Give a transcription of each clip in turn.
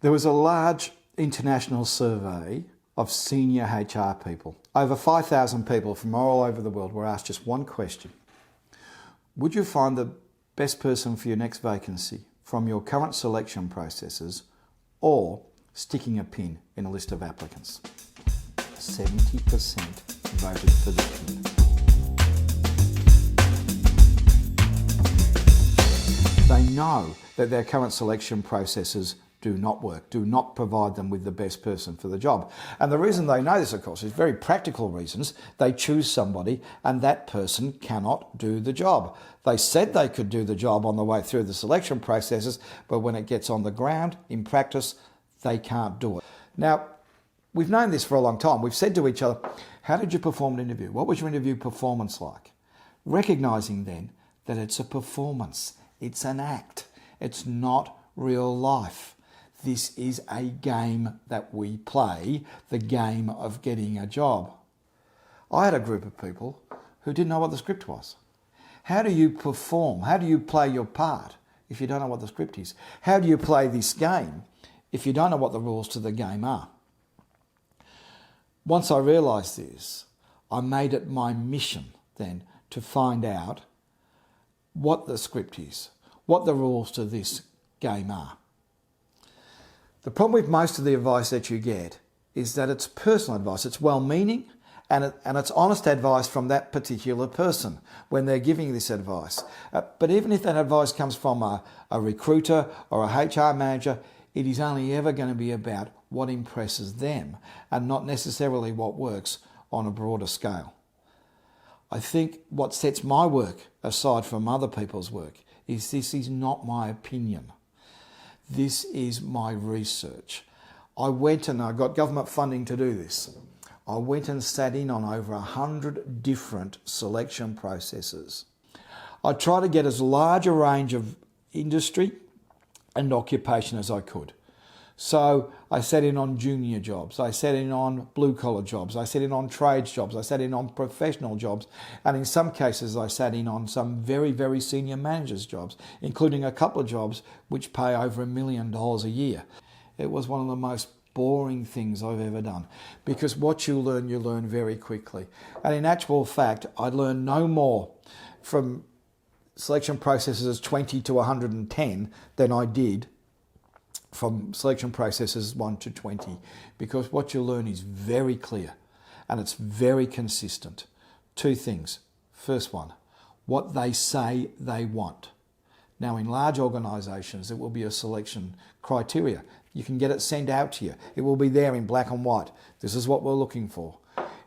There was a large international survey of senior HR people. Over 5,000 people from all over the world were asked just one question. Would you find the best person for your next vacancy from your current selection processes or sticking a pin in a list of applicants? 70% voted for the pin. They know that their current selection processes do not work, do not provide them with the best person for the job. And the reason they know this, of course, is very practical reasons. They choose somebody and that person cannot do the job. They said they could do the job on the way through the selection processes, but when it gets on the ground, in practice, they can't do it. Now, we've known this for a long time. We've said to each other, how did you perform an interview? What was your interview performance like? Recognising then that it's a performance, it's an act, it's not real life. This is a game that we play, the game of getting a job. I had a group of people who didn't know what the script was. How do you perform? How do you play your part if you don't know what the script is? How do you play this game if you don't know what the rules to the game are? Once I realised this, I made it my mission then to find out what the script is, what the rules to this game are. The problem with most of the advice that you get is that it's personal advice. It's well-meaning and it's honest advice from that particular person when they're giving this advice. But even if that advice comes from a recruiter or a HR manager, it is only ever going to be about what impresses them and not necessarily what works on a broader scale. I think what sets my work aside from other people's work is this is not my opinion. This is my research. I went and I got government funding to do this. I went and sat in on over 100 different selection processes. I tried to get as large a range of industry and occupation as I could. So I sat in on junior jobs, I sat in on blue-collar jobs, I sat in on trades jobs, I sat in on professional jobs, and in some cases I sat in on some very, very senior managers' jobs, including a couple of jobs which pay over $1 million a year. It was one of the most boring things I've ever done, because what you learn very quickly. And in actual fact, I learned no more from selection processes 20 to 110 than I did from selection processes 1 to 20, because what you learn is very clear and it's very consistent. Two things. First one, what they say they want. Now, in large organisations, it will be a selection criteria. You can get it sent out to you. It will be there in black and white. This is what we're looking for.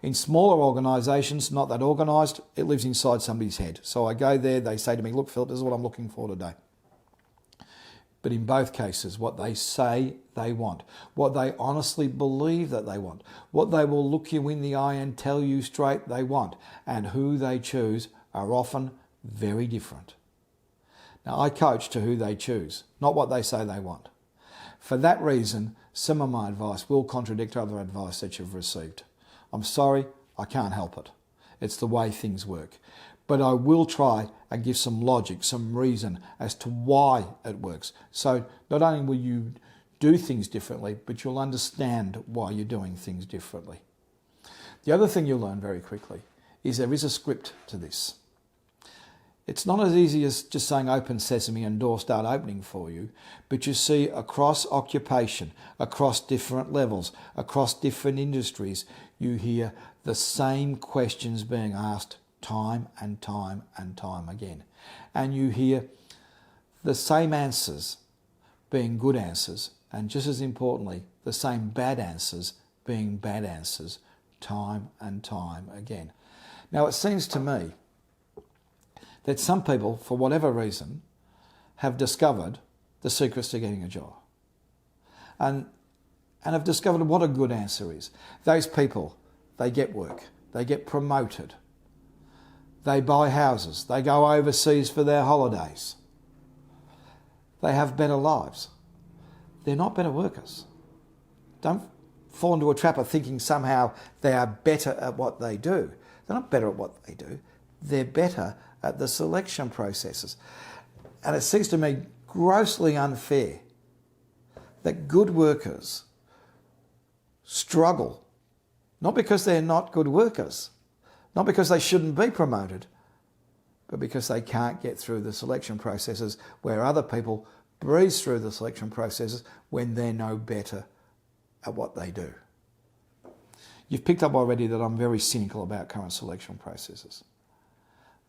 In smaller organisations, not that organised, it lives inside somebody's head. So I go there, they say to me, look, Phil, this is what I'm looking for today. But in both cases, what they say they want, what they honestly believe that they want, what they will look you in the eye and tell you straight they want, and who they choose are often very different. Now, I coach to who they choose, not what they say they want. For that reason, some of my advice will contradict other advice that you've received. I'm sorry, I can't help it. It's the way things work. But I will try and give some logic, some reason as to why it works. So not only will you do things differently, but you'll understand why you're doing things differently. The other thing you'll learn very quickly is there is a script to this. It's not as easy as just saying open sesame and doors start opening for you, but you see across occupation, across different levels, across different industries, you hear the same questions being asked time and time and time again. And you hear the same answers being good answers, and just as importantly, the same bad answers being bad answers time and time again. Now, it seems to me that some people, for whatever reason, have discovered the secrets to getting a job and have discovered what a good answer is. Those people, they get work, they get promoted, they buy houses, they go overseas for their holidays, they have better lives. They're not better workers. Don't fall into a trap of thinking somehow they are better at what they do. They're not better at what they do. They're better at the selection processes. And it seems to me grossly unfair that good workers struggle, not because they're not good workers, not because they shouldn't be promoted, but because they can't get through the selection processes where other people breeze through the selection processes when they're no better at what they do. You've picked up already that I'm very cynical about current selection processes.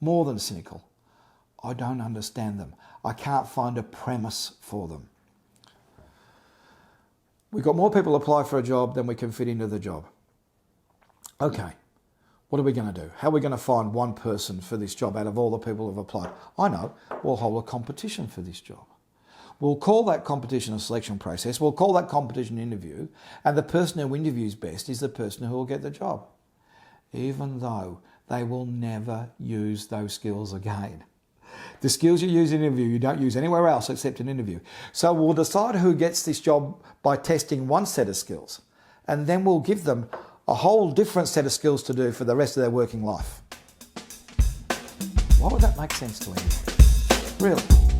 More than cynical, I don't understand them. I can't find a premise for them. We've got more people apply for a job than we can fit into the job. Okay, what are we going to do? How are we going to find one person for this job out of all the people who've applied? I know, we'll hold a competition for this job. We'll call that competition a selection process. We'll call that competition an interview. And the person who interviews best is the person who will get the job, even though they will never use those skills again. The skills you use in an interview, you don't use anywhere else except an interview. So we'll decide who gets this job by testing one set of skills, and then we'll give them a whole different set of skills to do for the rest of their working life. Why would that make sense to anyone? Really?